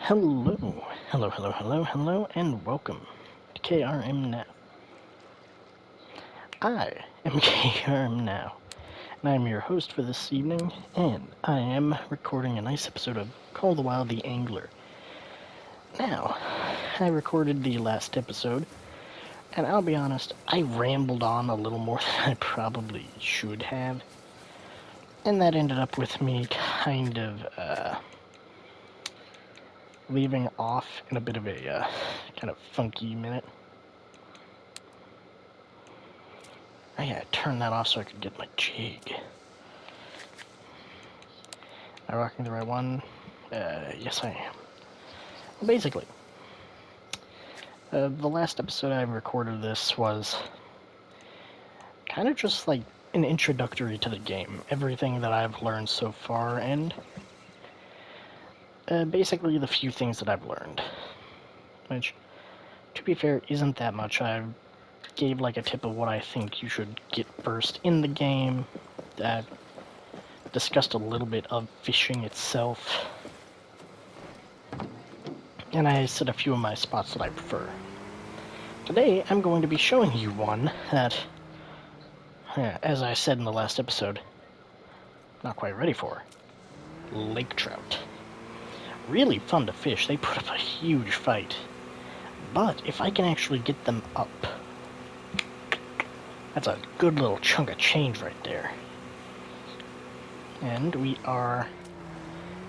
Hello, and welcome to KRM Now. I am KRM Now, and I am your host for this evening, and I am recording a nice episode of Call the Wild the Angler. Now, I recorded the last episode, and I'll be honest, I rambled on a little more than I probably should have, and that ended up with me kind of, leaving off in a bit of a kind of funky minute. I gotta turn that off so I could get my jig. Am I rocking the right one? Yes I am. Well, basically, the last episode I recorded of this was kind of just like an introductory to the game. Everything that I've learned so far, and basically the few things that I've learned. Which, to be fair, isn't that much. I gave like a tip of what I think you should get first in the game. I've discussed a little bit of fishing itself. And I said a few of my spots that I prefer. Today, I'm going to be showing you one that, as I said in the last episode, not quite ready for. Lake trout. Really fun to fish. They put up a huge fight. But if I can actually get them up, that's a good little chunk of change right there. And we are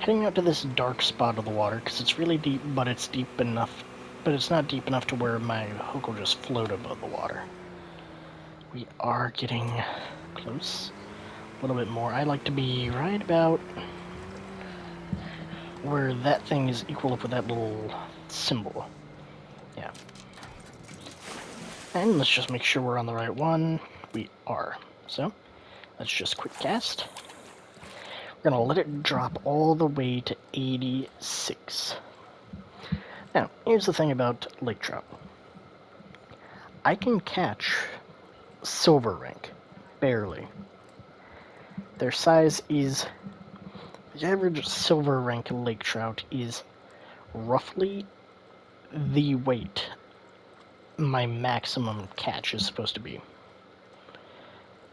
heading out to this dark spot of the water, because it's really deep, but it's deep enough, but it's not deep enough to where my hook will just float above the water. We are getting close, a little bit more. I like to be right about where that thing is equal up with that little symbol. Yeah. And let's just make sure we're on the right one. We are. So, let's just quick cast. We're gonna let it drop all the way to 86. Now, here's the thing about lake trout. I can catch silver rank, barely. Their size is, the average silver rank lake trout is roughly the weight my maximum catch is supposed to be.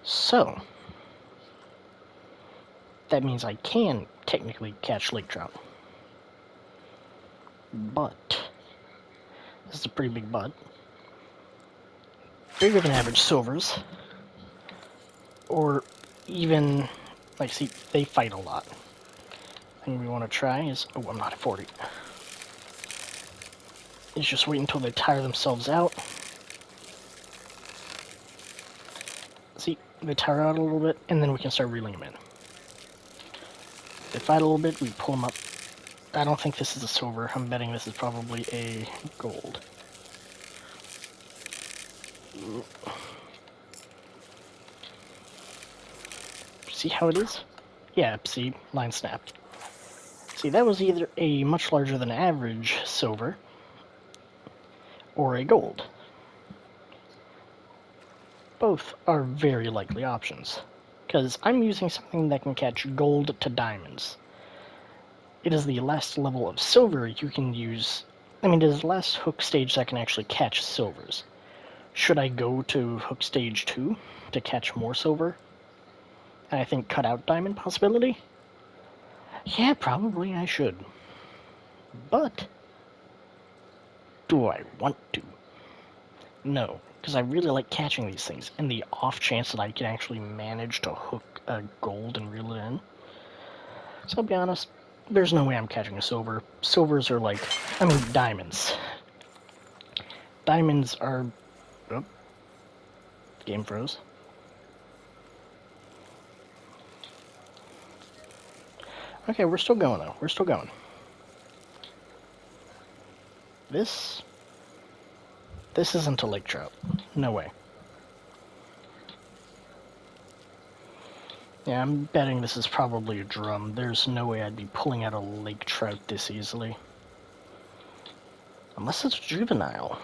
So, that means I can technically catch lake trout. But, this is a pretty big but. Bigger than average silvers. Or even, like, see, they fight a lot. Thing we want to try is, oh, I'm not at 40. Is just wait until they tire themselves out. See, they tire out a little bit, and then we can start reeling them in. They fight a little bit, we pull them up. I don't think this is a silver. I'm betting this is probably a gold. See how it is? Yeah, see, line snapped. See, that was either a much larger than average silver or a gold. Both are very likely options, because I'm using something that can catch gold to diamonds. It is the last level of silver you can use. I mean, it is the last hook stage that can actually catch silvers. Should I go to hook stage 2 to catch more silver? And I think cut out diamond possibility? Yeah, probably I should. But, do I want to? No, because I really like catching these things, and the off chance that I can actually manage to hook a gold and reel it in. So I'll be honest, there's no way I'm catching a silver. Silvers are like, I mean, diamonds. Diamonds are... Oh, game froze. Okay, we're still going though. We're still going. This isn't a lake trout. No way. Yeah, I'm betting this is probably a drum. There's no way I'd be pulling out a lake trout this easily. Unless it's juvenile.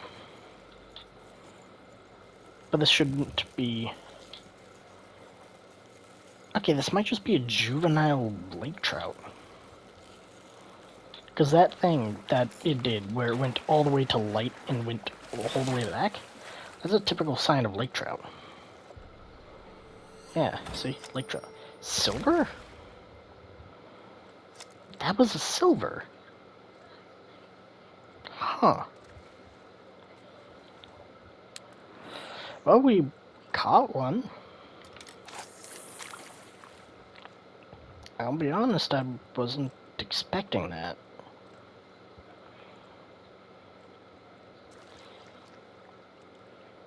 But this shouldn't be... Okay, this might just be a juvenile lake trout. Because that thing that it did, where it went all the way to light and went all the way back, that's a typical sign of lake trout. Yeah, see? Lake trout. Silver? That was a silver. Huh. Well, we caught one. I'll be honest, I wasn't expecting that.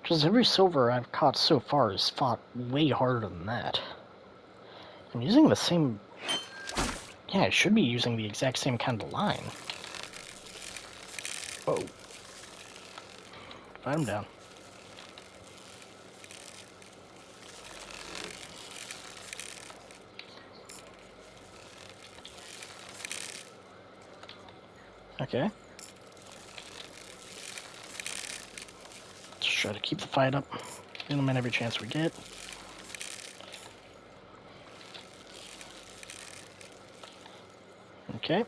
Because every silver I've caught so far has fought way harder than that. I'm using the same... Yeah, I should be using the exact same kind of line. Whoa. Fight him down. Okay. Just try to keep the fight up. Get him in every chance we get. Okay.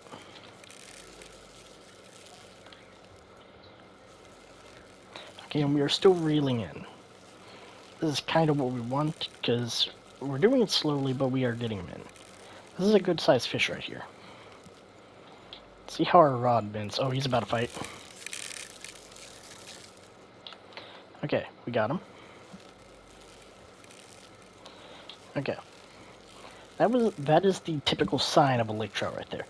Okay, and we are still reeling in. This is kind of what we want, because we're doing it slowly, but we are getting them in. This is a good sized fish right here. See how our rod bends. Oh, he's about to fight. Okay, we got him. Okay. That is the typical sign of a lake trout right there.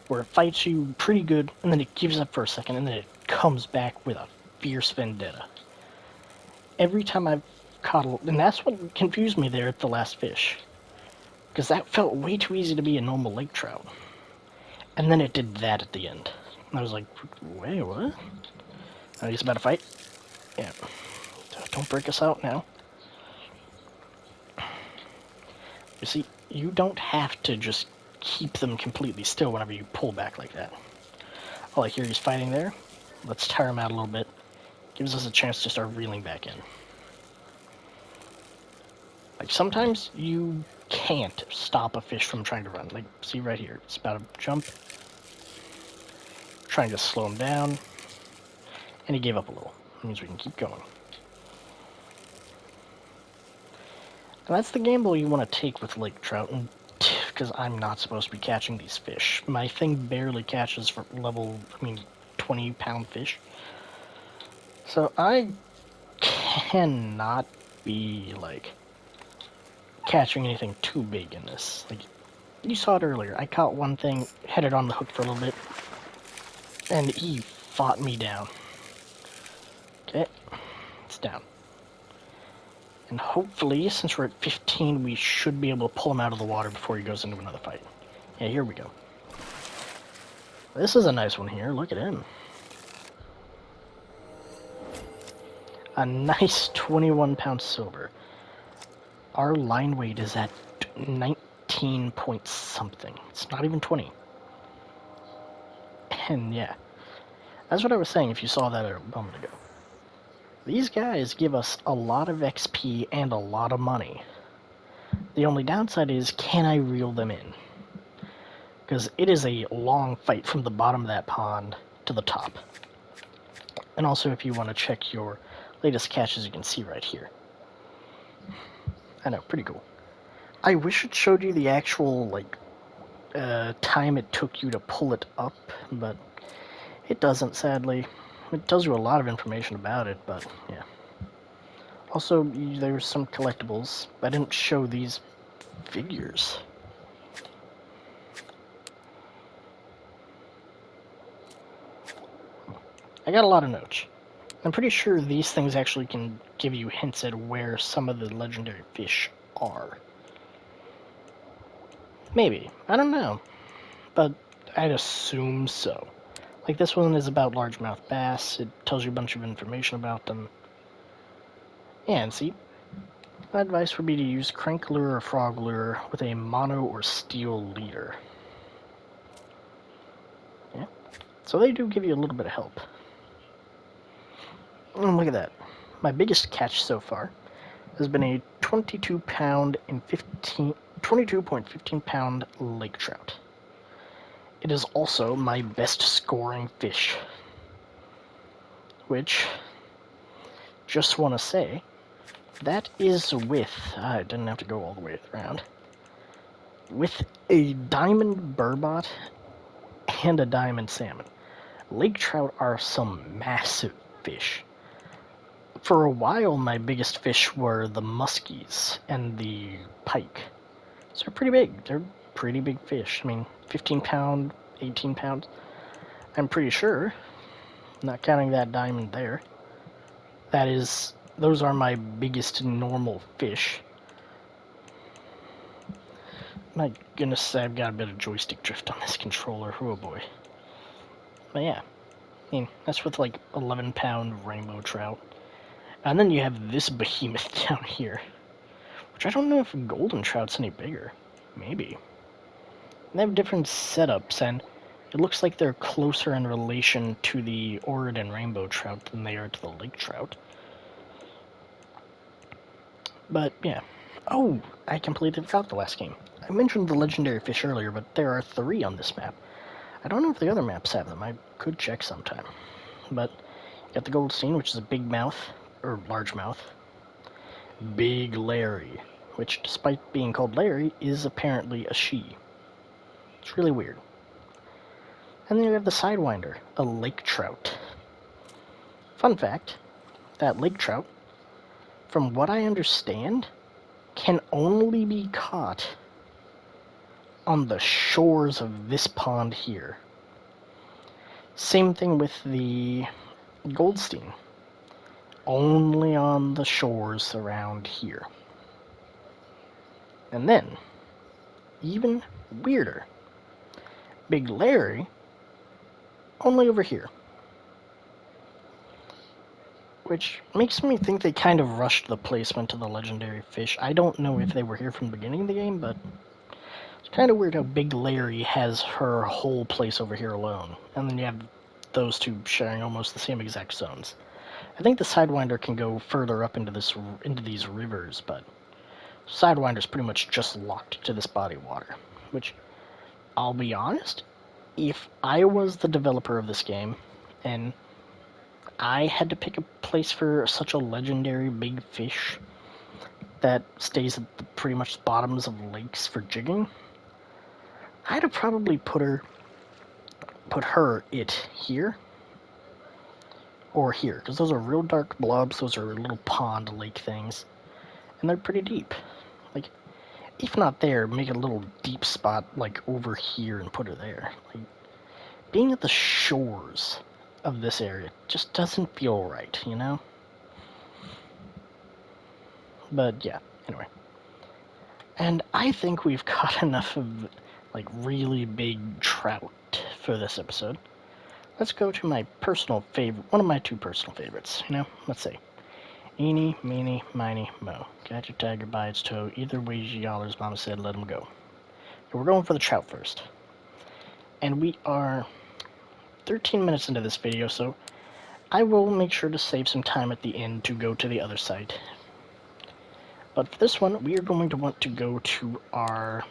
Where it fights you pretty good, and then it gives up for a second, and then it comes back with a fierce vendetta. Every time I've caught and that's what confused me there at the last fish. Because that felt way too easy to be a normal lake trout. And then it did that at the end. And I was like, wait, what? Oh, he's about to fight? Yeah. Don't break us out now. You see, you don't have to just keep them completely still whenever you pull back like that. Oh, I hear he's fighting there. Let's tire him out a little bit. Gives us a chance to start reeling back in. Like, sometimes you can't stop a fish from trying to run. Like, see right here, it's about to jump. Trying to slow him down. And he gave up a little. That means we can keep going. And that's the gamble you want to take with lake trout, because I'm not supposed to be catching these fish. My thing barely catches for level, 20-pound fish. So I cannot be, like, catching anything too big in this. Like, you saw it earlier. I caught one thing, had it on the hook for a little bit, and he fought me down. Okay, it's down. And hopefully, since we're at 15, we should be able to pull him out of the water before he goes into another fight. Yeah, here we go. This is a nice one here. Look at him. A nice 21-pound silver. Our line weight is at 19 point something. It's not even 20. And yeah, that's what I was saying if you saw that a moment ago. These guys give us a lot of XP and a lot of money. The only downside is, can I reel them in? Because it is a long fight from the bottom of that pond to the top. And also, if you want to check your latest catches, you can see right here. I know, pretty cool. I wish it showed you the actual, like, time it took you to pull it up, but it doesn't, sadly. It tells you a lot of information about it, but yeah. Also, there's some collectibles. I didn't show these figures. I got a lot of notes. I'm pretty sure these things actually can give you hints at where some of the legendary fish are. Maybe. I don't know. But I'd assume so. Like, this one is about largemouth bass. It tells you a bunch of information about them. Yeah, and see, my advice would be to use crank lure or frog lure with a mono or steel leader. Yeah, so they do give you a little bit of help. And look at that. My biggest catch so far has been a 22.15 pound lake trout. it is also my best scoring fish. Which, just want to say, that is with, I didn't have to go all the way around, with a diamond burbot and a diamond salmon. Lake trout are some massive fish. For a while, my biggest fish were the muskies and the pike. So they're pretty big. They're pretty big fish. I mean, 15 pound, 18 pounds. I'm pretty sure, not counting that diamond there. Those are my biggest normal fish. My goodness, I've got a bit of joystick drift on this controller. Oh boy. But yeah, I mean, that's with like 11-pound rainbow trout. And then you have this behemoth down here, which I don't know if golden trout's any bigger. Maybe. They have different setups, and it looks like they're closer in relation to the Oregon rainbow trout than they are to the lake trout. But yeah. Oh, I completely forgot the last game. I mentioned the legendary fish earlier, but there are 3 on this map. I don't know if the other maps have them. I could check sometime. But you got the Goldstein, which is a big mouth, or largemouth. Big Larry, which, despite being called Larry, is apparently a she. It's really weird. And then you have the Sidewinder, a lake trout. Fun fact, that lake trout, from what I understand, can only be caught on the shores of this pond here. Same thing with the Goldstein. Only on the shores around here. And then, even weirder, Big Larry, only over here. Which makes me think they kind of rushed the placement of the legendary fish. I don't know if they were here from the beginning of the game, but it's kind of weird how Big Larry has her whole place over here alone. And then you have those two sharing almost the same exact zones. I think the Sidewinder can go further up into these rivers, but Sidewinder's pretty much just locked to this body of water. Which, I'll be honest, if I was the developer of this game, and I had to pick a place for such a legendary big fish that stays at pretty much the bottoms of lakes for jigging, I'd have probably put it here, or here, because those are real dark blobs. Those are little pond lake things, and they're pretty deep. Like, if not there, make a little deep spot like over here and put her there. Like, being at the shores of this area just doesn't feel right, you know? But yeah, anyway. And I think we've caught enough of like really big trout for this episode. Let's go to my personal favorite, one of my 2 personal favorites, you know? Let's see. Eeny, meeny, miny, mo. Catch a tiger by its toe. Either way, y'allers, mama said, let him go. So we're going for the trout first. And we are 13 minutes into this video, so I will make sure to save some time at the end to go to the other site. But for this one, we are going to want to go to our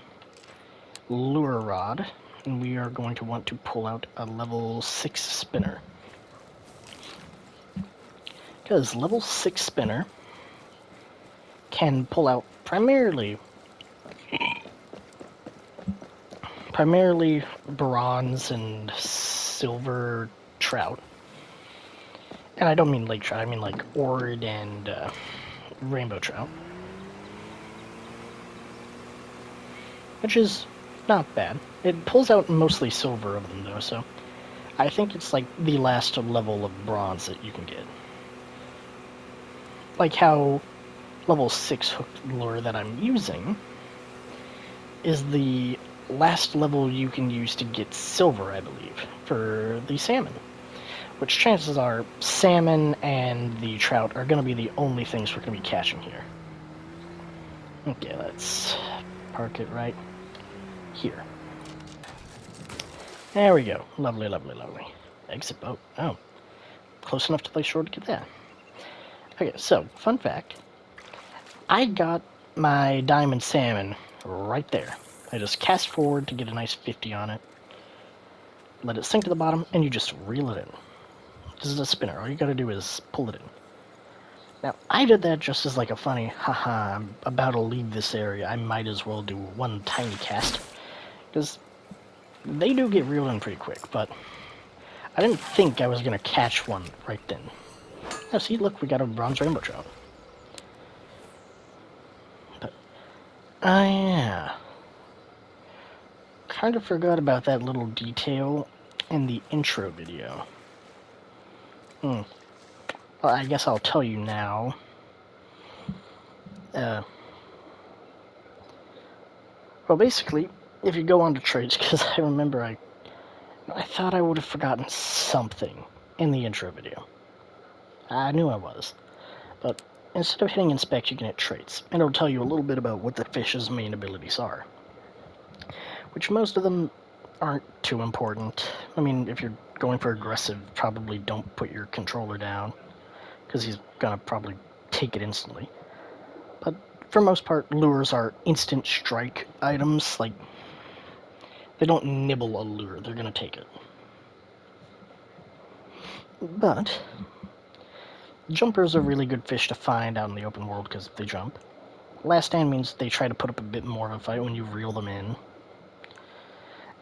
lure rod, and we are going to want to pull out a level 6 spinner. Because level 6 spinner can pull out primarily bronze and silver trout. And I don't mean lake trout, I mean like ord and rainbow trout. Which is not bad. It pulls out mostly silver of them though, so I think it's like the last level of bronze that you can get. Like how level 6 hooked lure that I'm using is the last level you can use to get silver, I believe, for the salmon. Which chances are salmon and the trout are going to be the only things we're going to be catching here. Okay, let's park it right here. There we go. Lovely, lovely, lovely. Exit boat. Oh, close enough to the shore to get that. Okay, so, fun fact. I got my diamond salmon right there. I just cast forward to get a nice 50 on it. let it sink to the bottom, and you just reel it in. This is a spinner. All you gotta do is pull it in. Now, I did that just as like a funny, haha, I'm about to leave this area, I might as well do one tiny cast. Because they do get reeled in pretty quick, but I didn't think I was gonna catch one right then. Now see, look, we got a bronze rainbow trout. But, yeah. Kind of forgot about that little detail in the intro video. Well, I guess I'll tell you now. Well, basically, if you go on to trades, because I remember I thought I would have forgotten something in the intro video. I knew I was. But instead of hitting inspect, you can hit traits, and it'll tell you a little bit about what the fish's main abilities are. Which most of them aren't too important. I mean, if you're going for aggressive, probably don't put your controller down, because he's gonna probably take it instantly. But for most part, lures are instant strike items. Like, they don't nibble a lure, they're gonna take it. But jumpers are really good fish to find out in the open world because they jump. Last stand means they try to put up a bit more of a fight when you reel them in.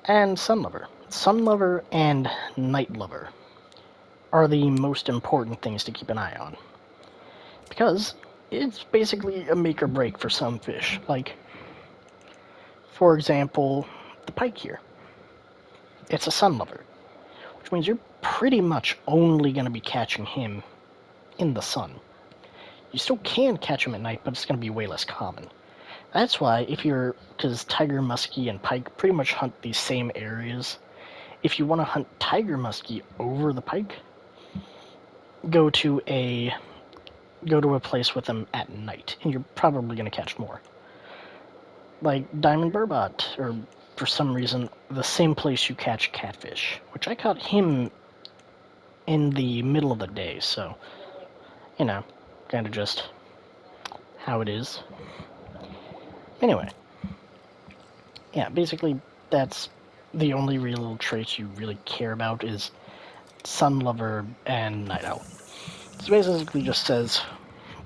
And Sunlover. Sunlover and Nightlover are the most important things to keep an eye on. Because it's basically a make or break for some fish. Like, for example, the pike here. It's a Sunlover, which means you're pretty much only going to be catching him in the sun. You still can catch him at night, but it's going to be way less common. That's why, because tiger muskie and pike pretty much hunt these same areas. If you want to hunt tiger muskie over the pike, go to a place with them at night, and you're probably going to catch more. Like Diamond Burbot, or for some reason, the same place you catch catfish, which I caught him in the middle of the day, so, kind of just how it is. Anyway, yeah, basically that's the only real little traits you really care about is Sunlover and Night Owl. So basically just says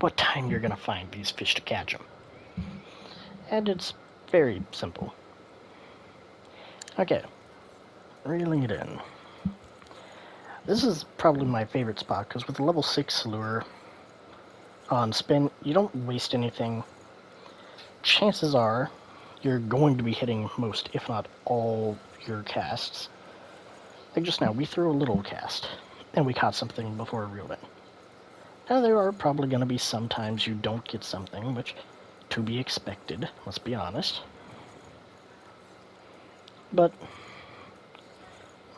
what time you're going to find these fish to catch them. And it's very simple. Okay, reeling it in. This is probably my favorite spot, because with the level 6 lure on spin, you don't waste anything. Chances are you're going to be hitting most, if not all, your casts. Like just now, we threw a little cast, and we caught something before it reeled in. Now, there are probably going to be some times you don't get something, which, to be expected, let's be honest. But,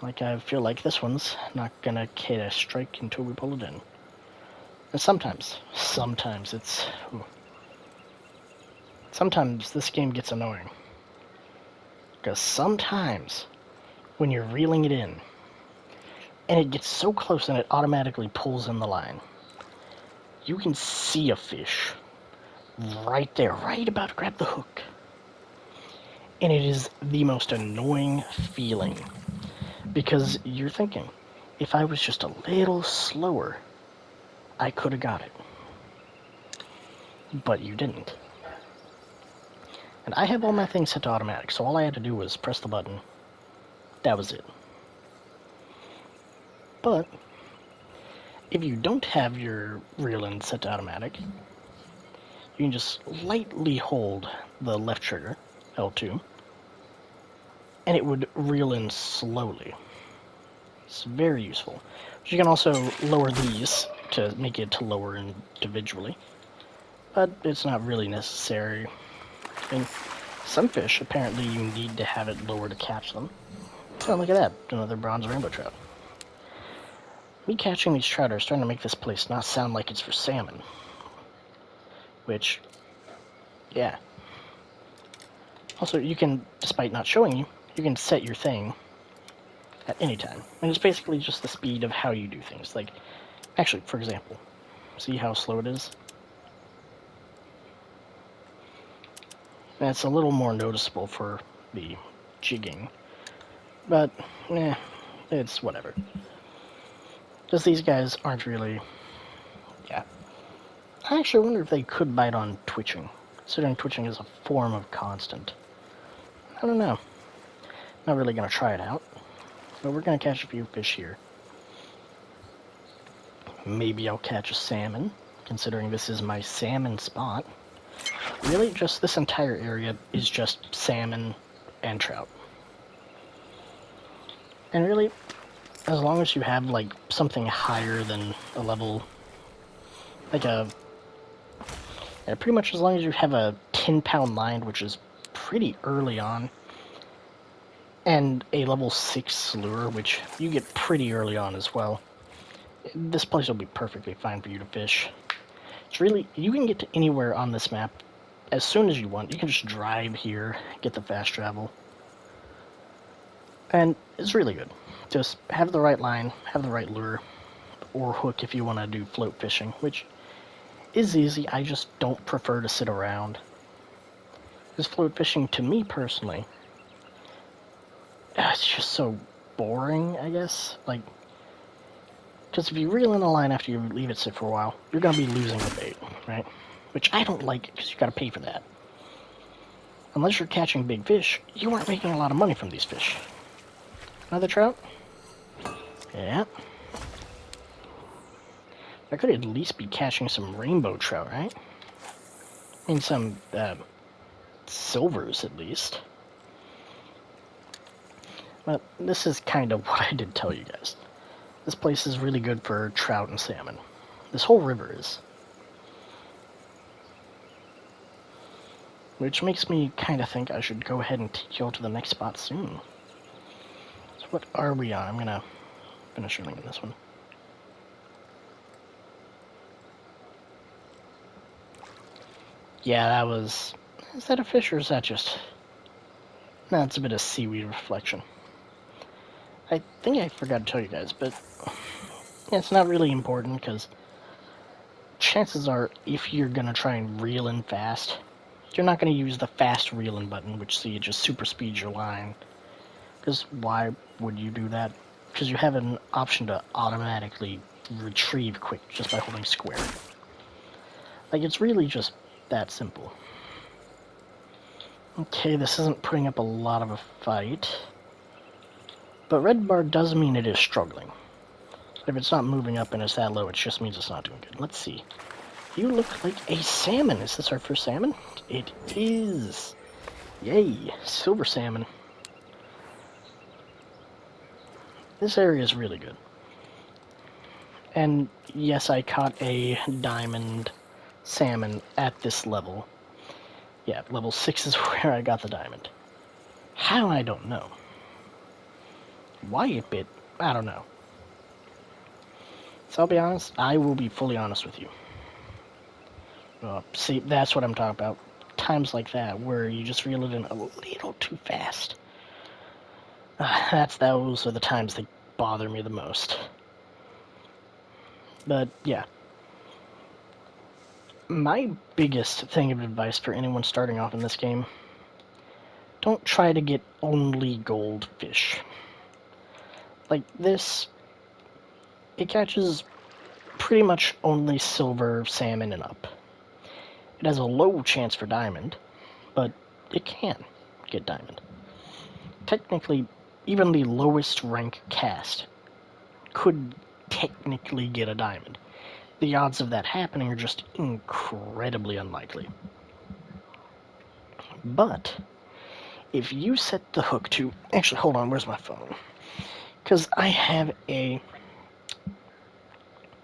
like, I feel like this one's not going to hit a strike until we pull it in. And sometimes it's... Sometimes this game gets annoying. Because sometimes, when you're reeling it in, and it gets so close and it automatically pulls in the line, you can see a fish right there, right about to grab the hook. And it is the most annoying feeling. Because you're thinking, if I was just a little slower, I could have got it. But you didn't. And I have all my things set to automatic, so all I had to do was press the button. That was it. But if you don't have your reel in set to automatic, you can just lightly hold the left trigger, L2, and it would reel in slowly. It's very useful. But you can also lower these to make it to lower individually, but it's not really necessary. And some fish, apparently you need to have it lower to catch them. So look at that, another bronze rainbow trout. Me catching these trout are starting to make this place not sound like it's for salmon. Which, yeah. Also, you can, despite not showing you, you can set your thing at any time. And it's basically just the speed of how you do things. Like, actually, for example, see how slow it is? That's a little more noticeable for the jigging. But, it's whatever. Just these guys aren't really... Yeah. I actually wonder if they could bite on twitching, considering twitching is a form of constant. I don't know. Not really going to try it out, but we're going to catch a few fish here. Maybe I'll catch a salmon, considering this is my salmon spot. Really, just this entire area is just salmon and trout. And really, as long as you have, like, something higher than a level, like yeah, pretty much as long as you have a 10-pound line, which is pretty early on, and a level 6 lure, which you get pretty early on as well, this place will be perfectly fine for you to fish. It's really, you can get to anywhere on this map as soon as you want. You can just drive here, get the fast travel, and it's really good. Just have the right line, have the right lure, or hook if you want to do float fishing, which is easy. I just don't prefer to sit around. Because float fishing, to me personally, it's just so boring, I guess. Like, because if you reel in a line after you leave it sit for a while, you're going to be losing the bait, right? Which I don't like, because you got to pay for that. Unless you're catching big fish, you aren't making a lot of money from these fish. Another trout? Yeah. I could at least be catching some rainbow trout, right? I mean, some silvers, at least. But this is kind of what I did tell you guys. This place is really good for trout and salmon. This whole river is. Which makes me kind of think I should go ahead and take you all to the next spot soon. So what are we on? I'm going to finish reeling in this one. Yeah, that was... Is that a fish or is that just... No, it's a bit of seaweed reflection. I think I forgot to tell you guys, but... Yeah, it's not really important, because... Chances are, if you're going to try and reel in fast, you're not going to use the fast reel in button, which so you just super speeds your line. Because why would you do that? Because you have an option to automatically retrieve quick just by holding square. Like, it's really just that simple. Okay, this isn't putting up a lot of a fight. But red bar does mean it is struggling. If it's not moving up and it's that low, it just means it's not doing good. Let's see. You look like a salmon. Is this our first salmon? It is. Yay, silver salmon. This area is really good. And yes, I caught a diamond salmon at this level. Yeah, level 6 is where I got the diamond. How, I don't know. Why it bit, I don't know. So I'll be honest, I will be fully honest with you. See, that's what I'm talking about. Times like that, where you just reel it in a little too fast. Those are the times that bother me the most. But, yeah. My biggest thing of advice for anyone starting off in this game, don't try to get only gold fish. Like this, it catches pretty much only silver, salmon, and up. It has a low chance for diamond, but it can get diamond. Technically, even the lowest rank cast could technically get a diamond. The odds of that happening are just incredibly unlikely. But if you set the hook to... Actually, hold on, where's my phone? Because I have a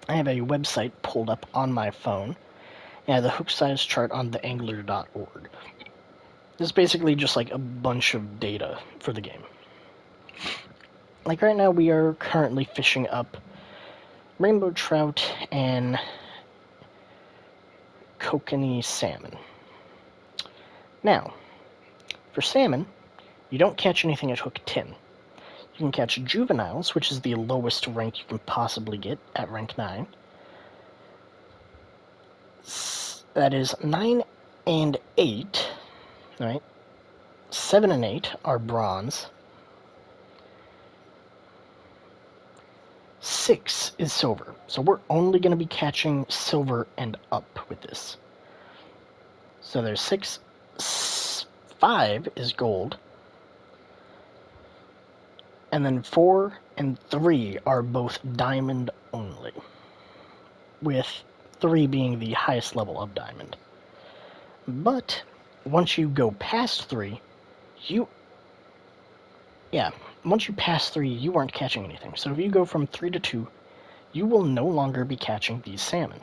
website pulled up on my phone. Yeah, the hook size chart on theangler.org. It's basically just like a bunch of data for the game. Like right now we are currently fishing up rainbow trout and kokanee salmon. Now, for salmon, you don't catch anything at hook 10. You can catch juveniles, which is the lowest rank you can possibly get at rank 9. That is 9 and 8, right? 7 and 8 are bronze. 6 is silver. So we're only going to be catching silver and up with this. So there's 6. 5 is gold. And then 4 and 3 are both diamond only. With 3 being the highest level of diamond. But once you go past 3, once you pass 3, you aren't catching anything. So if you go from 3 to 2, you will no longer be catching these salmon.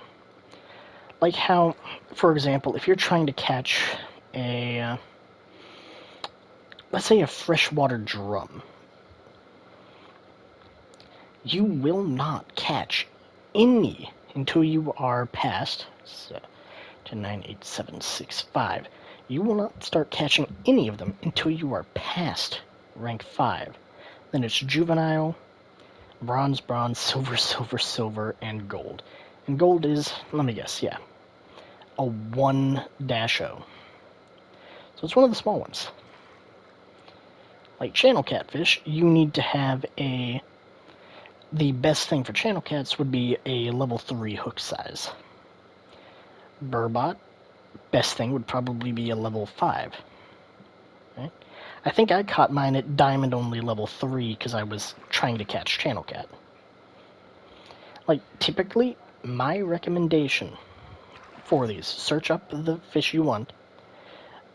Like how, for example, if you're trying to catch a, let's say a freshwater drum, you will not catch any until you are past 10, 9, 8, 7, 6, 5. You will not start catching any of them until you are past rank 5. Then it's juvenile, bronze, bronze, silver, silver, silver, and gold. And gold is, let me guess, yeah, a 1-0. So it's one of the small ones. Like channel catfish, you need to have the best thing for channel cats would be a level 3 hook size. Burbot, best thing would probably be a level 5. Okay? I think I caught mine at diamond only level 3 because I was trying to catch channel cat. Like, typically, my recommendation for these, search up the fish you want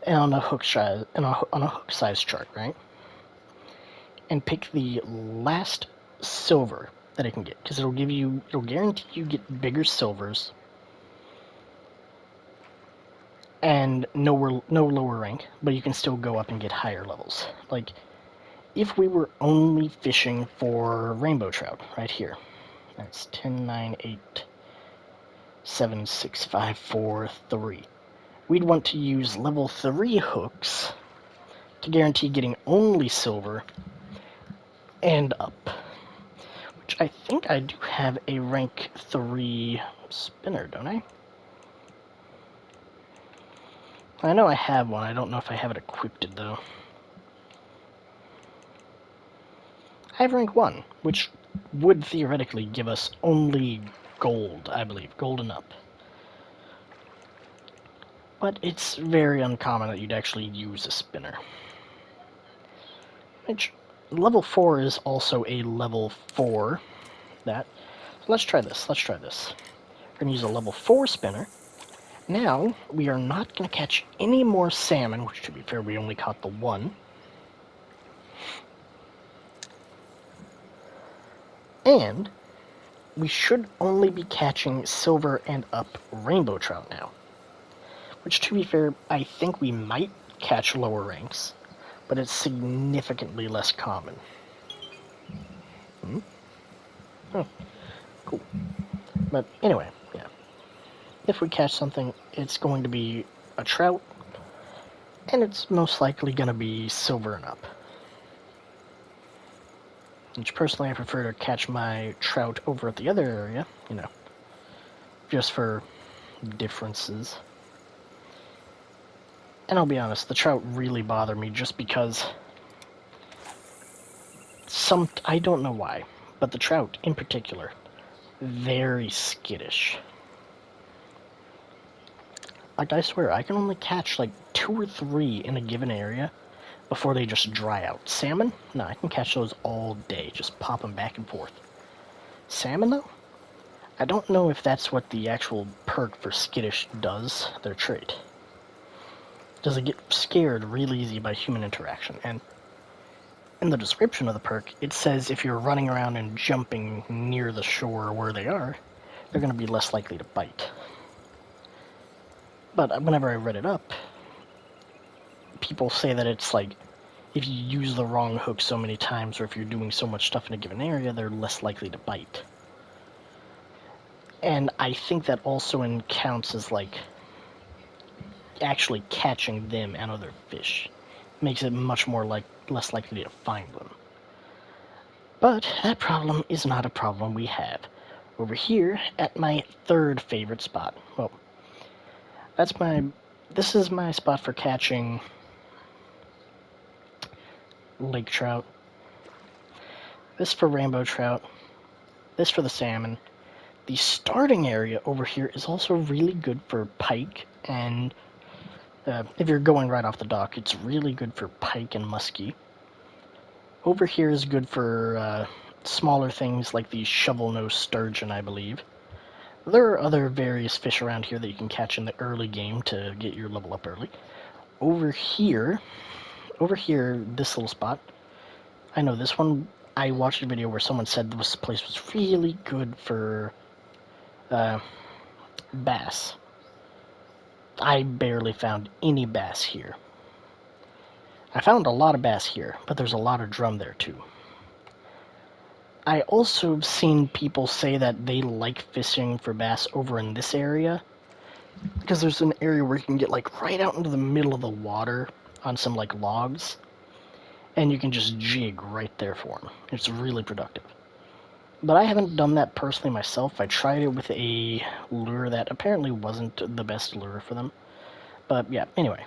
on a hook size, on a hook size chart, right? And pick the last silver that it can get, because it'll guarantee you get bigger silvers and no lower rank, but you can still go up and get higher levels. Like, if we were only fishing for rainbow trout right here, that's 10, 9, 8, 7, 6, 5, 4, 3. We'd want to use level 3 hooks to guarantee getting only silver and up. Which I think I do have a rank 3 spinner, don't I? I know I have one. I don't know if I have it equipped, though. I have rank 1, which would theoretically give us only gold, I believe. Gold and up. But it's very uncommon that you'd actually use a spinner. Which, level 4 is also a level 4. So let's try this. We're going to use a level 4 spinner. Now, we are not going to catch any more salmon, which, to be fair, we only caught the 1. And we should only be catching silver and up rainbow trout now. Which, to be fair, I think we might catch lower ranks, but it's significantly less common. Oh, cool. But anyway, yeah. If we catch something, it's going to be a trout, and it's most likely going to be silver and up. Which, personally, I prefer to catch my trout over at the other area, just for differences. And I'll be honest, the trout really bother me just because I don't know why, but the trout in particular, very skittish. Like, I swear, I can only catch like 2 or 3 in a given area before they just dry out. Salmon? No, I can catch those all day, just pop them back and forth. Salmon, though? I don't know if that's what the actual perk for skittish does, their trait. Does it get scared real easy by human interaction? And in the description of the perk, it says if you're running around and jumping near the shore where they are, they're going to be less likely to bite. But whenever I read it up, people say that it's like, if you use the wrong hook so many times, or if you're doing so much stuff in a given area, they're less likely to bite. And I think that also counts as, like, actually catching them and other fish. Makes it much more less likely to find them. But that problem is not a problem we have. Over here at my 3rd favorite spot. Well, this is my spot for catching lake trout. This for rainbow trout. This for the salmon. The starting area over here is also really good for pike, and if you're going right off the dock, it's really good for pike and muskie. Over here is good for smaller things like the shovel-nosed sturgeon, I believe. There are other various fish around here that you can catch in the early game to get your level up early. Over here, this little spot, I know this one, I watched a video where someone said this place was really good for bass. I barely found any bass here. I found a lot of bass here, but there's a lot of drum there too. I also have seen people say that they like fishing for bass over in this area, because there's an area where you can get like right out into the middle of the water on some like logs, and you can just jig right there for them. It's really productive. But I haven't done that personally myself. I tried it with a lure that apparently wasn't the best lure for them. But yeah, anyway.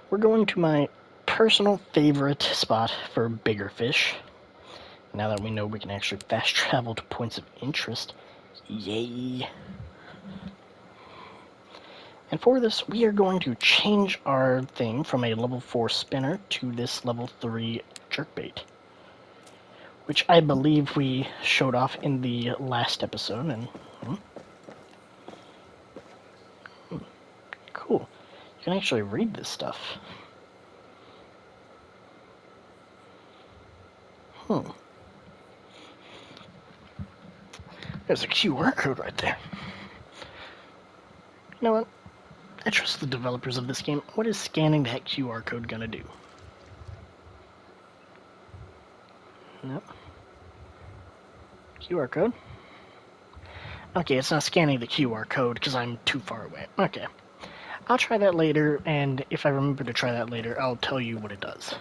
We're going to my personal favorite spot for bigger fish. Now that we know we can actually fast travel to points of interest. Yay! And for this, we are going to change our thing from a level 4 spinner to this level 3 jerkbait, which I believe we showed off in the last episode. And cool, you can actually read this stuff. There's a QR code right there. You know what? I trust the developers of this game. What is scanning that QR code gonna do? Nope. QR code? Okay, it's not scanning the QR code because I'm too far away. Okay. I'll try that later, and if I remember to try that later, I'll tell you what it does.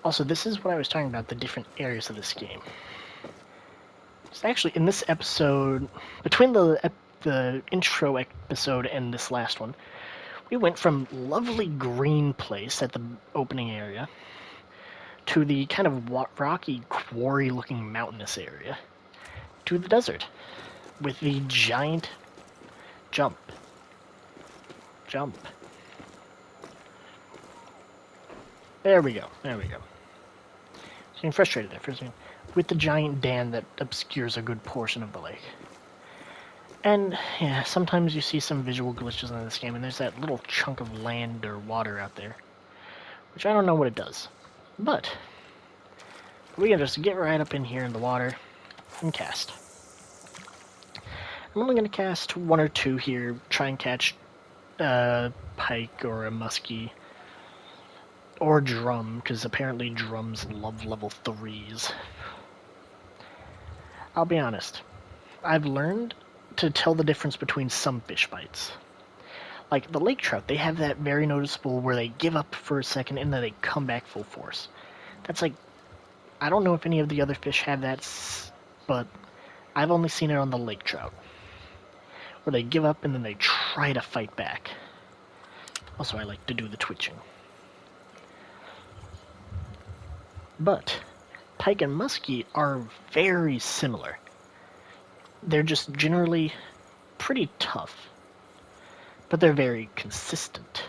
Also, this is what I was talking about, the different areas of this game. So actually, in this episode, between the intro episode and this last one, we went from lovely green place at the opening area to the kind of rocky, quarry-looking mountainous area to the desert with the giant jump. There we go. Getting frustrated there for a second. With the giant dam that obscures a good portion of the lake. And, yeah, sometimes you see some visual glitches in this game, and there's that little chunk of land or water out there, which I don't know what it does. But we can just get right up in here in the water and cast. I'm only going to cast 1 or 2 here, try and catch a pike or a muskie. Or drum, because apparently drums love level 3s. I'll be honest, I've learned to tell the difference between some fish bites. Like the lake trout, they have that very noticeable where they give up for a second and then they come back full force. That's like, I don't know if any of the other fish have that, but I've only seen it on the lake trout. Where they give up and then they try to fight back. Also, I like to do the twitching. But pike and muskie are very similar. They're just generally pretty tough, but they're very consistent.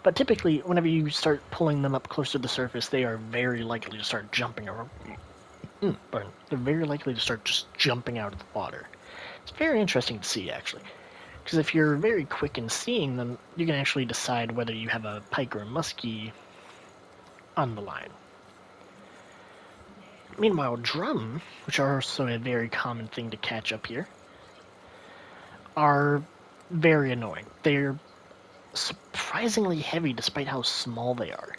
But typically, whenever you start pulling them up close to the surface, they are very likely to start jumping around. They're very likely to start just jumping out of the water. It's very interesting to see, actually. Because if you're very quick in seeing them, you can actually decide whether you have a pike or a muskie on the line. Meanwhile, drum, which are also a very common thing to catch up here, are very annoying. They're surprisingly heavy despite how small they are,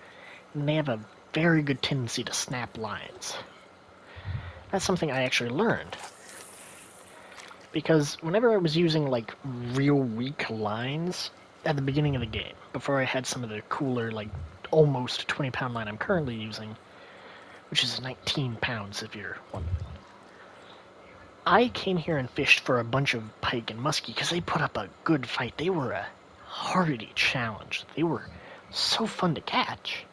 and they have a very good tendency to snap lines. That's something I actually learned, because whenever I was using like real weak lines at the beginning of the game, before I had some of the cooler like almost 20-pound line I'm currently using, which is 19 pounds if you're wondering, I came here and fished for a bunch of pike and muskie because they put up a good fight. They were a hardy challenge. They were so fun to catch.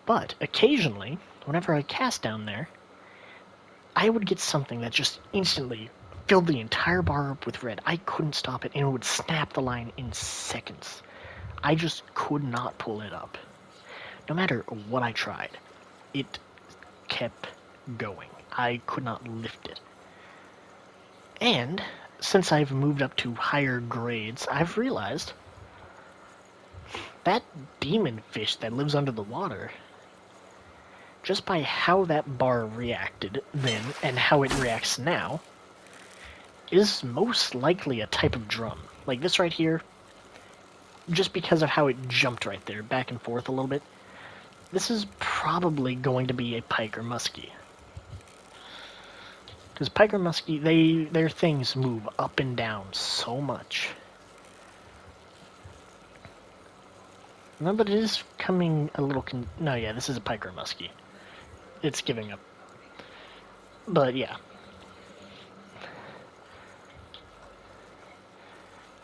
But occasionally, whenever I cast down there, I would get something that just instantly filled the entire bar up with red. I couldn't stop it, and it would snap the line in seconds. I just could not pull it up. No matter what I tried, it kept going. I could not lift it. And since I've moved up to higher grades, I've realized that demon fish that lives under the water, just by how that bar reacted then and how it reacts now, is most likely a type of drum. Like this right here, just because of how it jumped right there, back and forth a little bit, this is probably going to be a pike or muskie. Because pike or muskie, their things move up and down so much. No, but it is coming a little no, yeah, this is a pike or muskie. It's giving up. But yeah.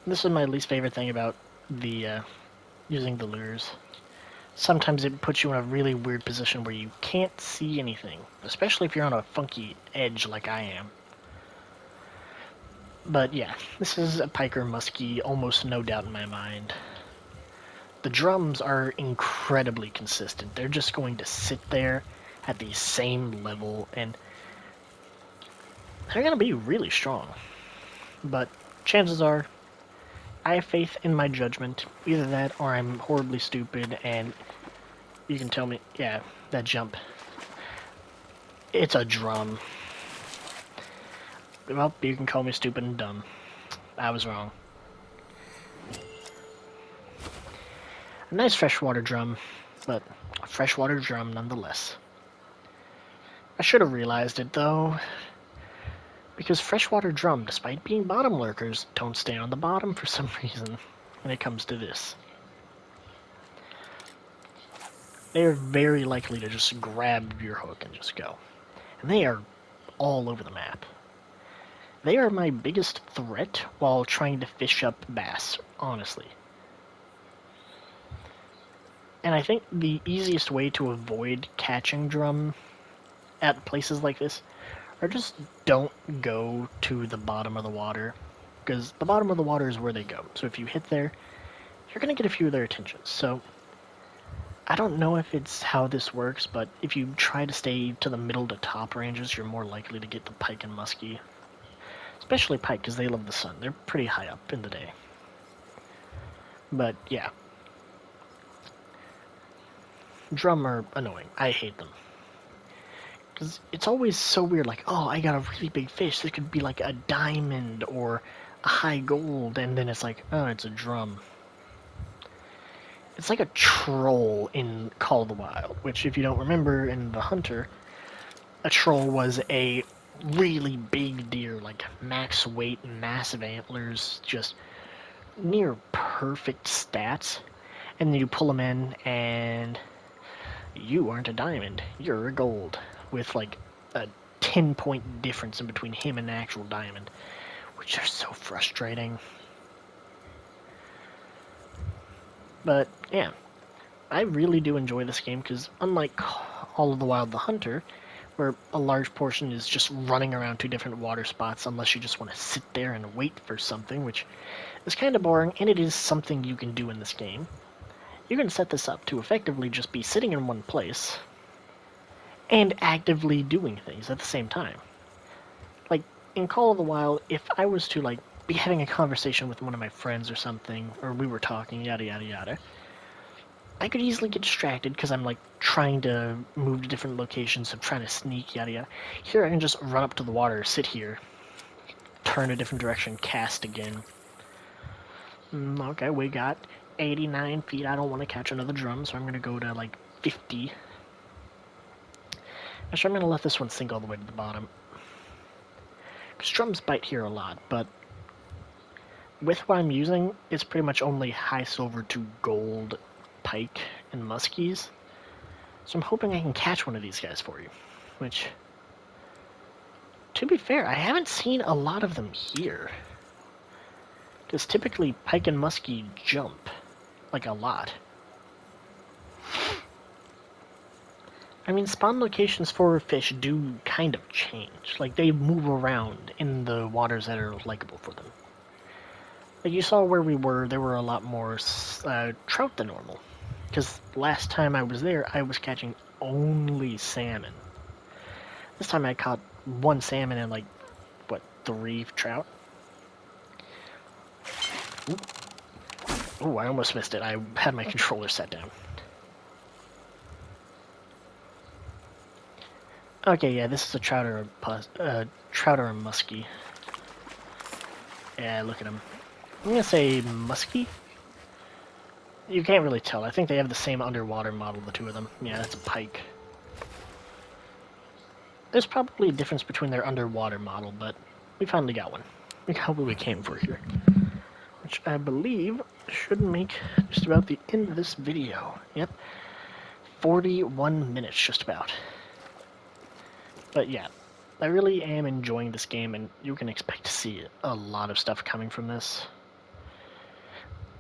This is my least favorite thing about the using the lures. Sometimes it puts you in a really weird position where you can't see anything, especially if you're on a funky edge like I am. But yeah, this is a pike or muskie, almost no doubt in my mind. The drums are incredibly consistent. They're just going to sit there at the same level, and they're going to be really strong. But chances are, I have faith in my judgment. Either that, or I'm horribly stupid, and you can tell me, yeah, that jump. It's a drum. Well, you can call me stupid and dumb. I was wrong. A nice freshwater drum, but a freshwater drum nonetheless. I should have realized it, though, because freshwater drum, despite being bottom lurkers, don't stay on the bottom for some reason when it comes to this. They are very likely to just grab your hook and just go. And they are all over the map. They are my biggest threat while trying to fish up bass, honestly. And I think the easiest way to avoid catching drum at places like this are just don't go to the bottom of the water, because the bottom of the water is where they go. So if you hit there, you're going to get a few of their attentions. So I don't know if it's how this works, but if you try to stay to the middle to top ranges, you're more likely to get the pike and muskie. Especially pike, because they love the sun. They're pretty high up in the day. But yeah. Drum are annoying. I hate them. Because it's always so weird, like, oh, I got a really big fish. This could be like a diamond or a high gold, and then it's like, oh, it's a drum. It's like a troll in Call of the Wild, which, if you don't remember, in The Hunter, a troll was a really big deer, like max weight, massive antlers, just near perfect stats, and then you pull them in, and you aren't a diamond, you're a gold, with like a 10-point difference in between him and an actual diamond, which are so frustrating. But yeah, I really do enjoy this game, because unlike Call of the Wild the Hunter, where a large portion is just running around to different water spots unless you just want to sit there and wait for something, which is kind of boring, and it is something you can do in this game. You can set this up to effectively just be sitting in one place and actively doing things at the same time. Like, in Call of the Wild, if I was to, like, be having a conversation with one of my friends or something, or we were talking, yada yada yada, I could easily get distracted because I'm like trying to move to different locations, I'm trying to sneak, yada yada. Here I can just run up to the water, sit here, turn a different direction, cast again. Okay, we got 89 feet. I don't want to catch another drum, so I'm going to go to like 50. Actually, I'm going to let this one sink all the way to the bottom. Because drums bite here a lot, but with what I'm using, it's pretty much only high silver to gold pike and muskies. So I'm hoping I can catch one of these guys for you. Which, to be fair, I haven't seen a lot of them here. Because typically pike and muskie jump, like a lot. I mean, spawn locations for fish do kind of change. Like, they move around in the waters that are likable for them. Like, you saw where we were, there were a lot more trout than normal. Because last time I was there, I was catching only salmon. This time I caught one salmon and, like, what, 3 trout? Ooh, I almost missed it. I had my controller set down. Okay, yeah, this is a trout or a muskie. Yeah, look at him. I'm gonna say muskie? You can't really tell. I think they have the same underwater model, the two of them. Yeah, that's a pike. There's probably a difference between their underwater model, but we finally got one. We got what we came for here. Which I believe should make just about the end of this video. Yep. 41 minutes, just about. But yeah, I really am enjoying this game, and you can expect to see a lot of stuff coming from this.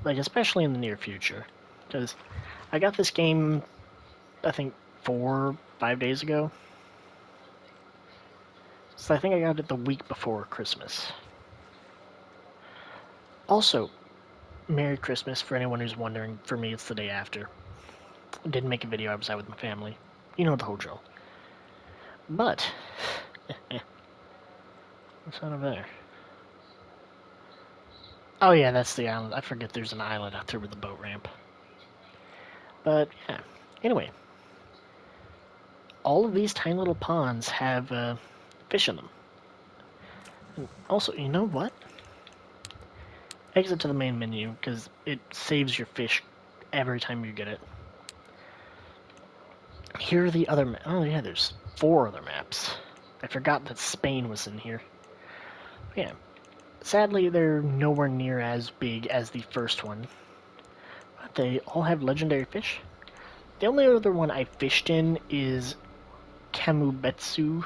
Like, especially in the near future. Because I got this game, I think, 4 or 5 days ago. So I think I got it the week before Christmas. Also, Merry Christmas for anyone who's wondering. For me, it's the day after. I didn't make a video, I was out with my family. You know the whole drill. But, what's out of there? Oh yeah, that's the island. I forget there's an island out there with the boat ramp. But, yeah. Anyway. All of these tiny little ponds have fish in them. And also, you know what? Exit to the main menu, because it saves your fish every time you get it. Here are the other oh yeah, there's 4 other maps. I forgot that Spain was in here. But yeah. Sadly, they're nowhere near as big as the first one. But they all have legendary fish. The only other one I fished in is Kamubetsu,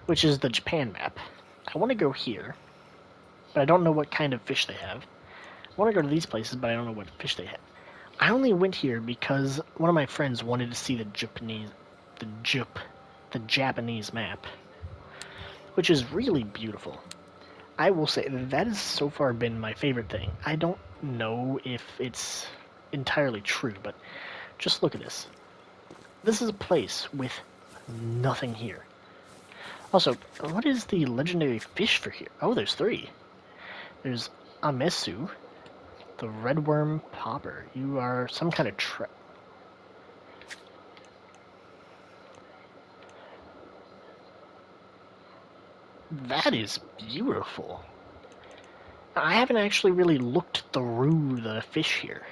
which is the Japan map. I want to go here, but I don't know what kind of fish they have. I want to go to these places, but I don't know what fish they have. I only went here because one of my friends wanted to see the Japanese map, which is really beautiful. I will say that has so far been my favorite thing. I don't know if it's entirely true, but just look at this. This is a place with nothing here. Also, what is the legendary fish for here? Oh, there's 3. There's Amesu, the redworm popper. You are some kind of That is beautiful. I haven't actually really looked through the fish here.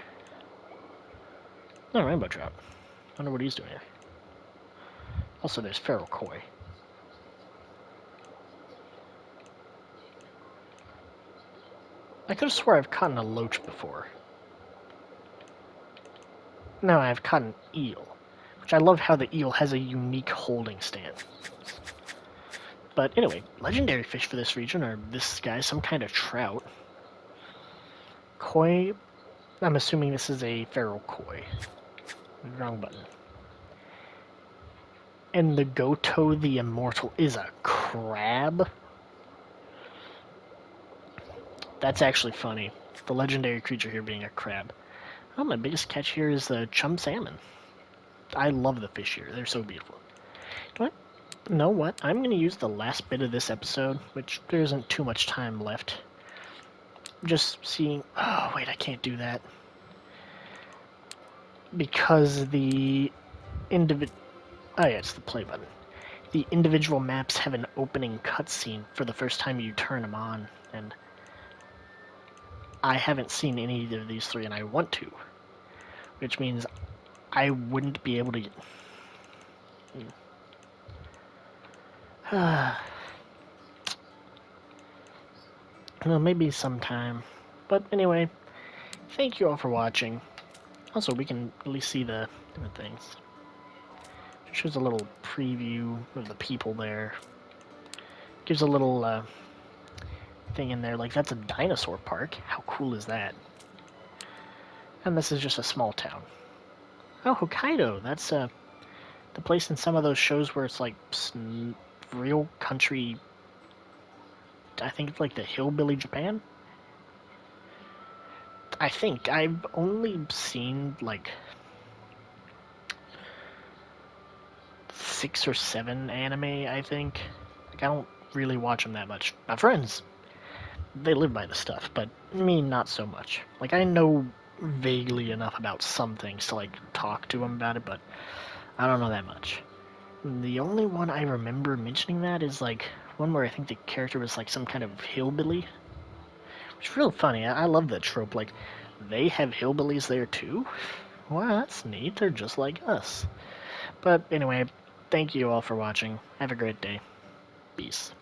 No, rainbow trout. Wonder what he's doing here. Also, there's feral koi. I could have swore I've caught a loach before. No, I've caught an eel. Which I love how the eel has a unique holding stance. But anyway, legendary fish for this region are this guy, some kind of trout. Koi, I'm assuming this is a feral koi. Wrong button. And the Goto the Immortal is a crab? That's actually funny. The legendary creature here being a crab. Oh, my biggest catch here is the chum salmon. I love the fish here. They're so beautiful. You know what? I'm going to use the last bit of this episode, which there isn't too much time left. Just seeing... Oh, wait, I can't do that. Because the individual... Oh, yeah, it's the play button. The individual maps have an opening cutscene for the first time you turn them on, and I haven't seen any of these 3, and I want to. Which means I wouldn't be able to get... Well, maybe sometime. But anyway, thank you all for watching. Also, we can at least see the different things. It shows a little preview of the people there. Gives a little thing in there, like that's a dinosaur park. How cool is that? And this is just a small town. Oh, Hokkaido. That's The place in some of those shows where it's like real country. I think it's like the Hillbilly Japan. I think I've only seen like 6 or 7 anime. I think like I don't really watch them that much. My friends, they live by the stuff, but me not so much. Like I know vaguely enough about some things to like talk to them about it, but I don't know that much. The only one I remember mentioning that is like one where I think the character was like some kind of hillbilly. It's real funny. I love that trope. Like, they have hillbillies there too? Wow, that's neat. They're just like us. But anyway, thank you all for watching. Have a great day. Peace.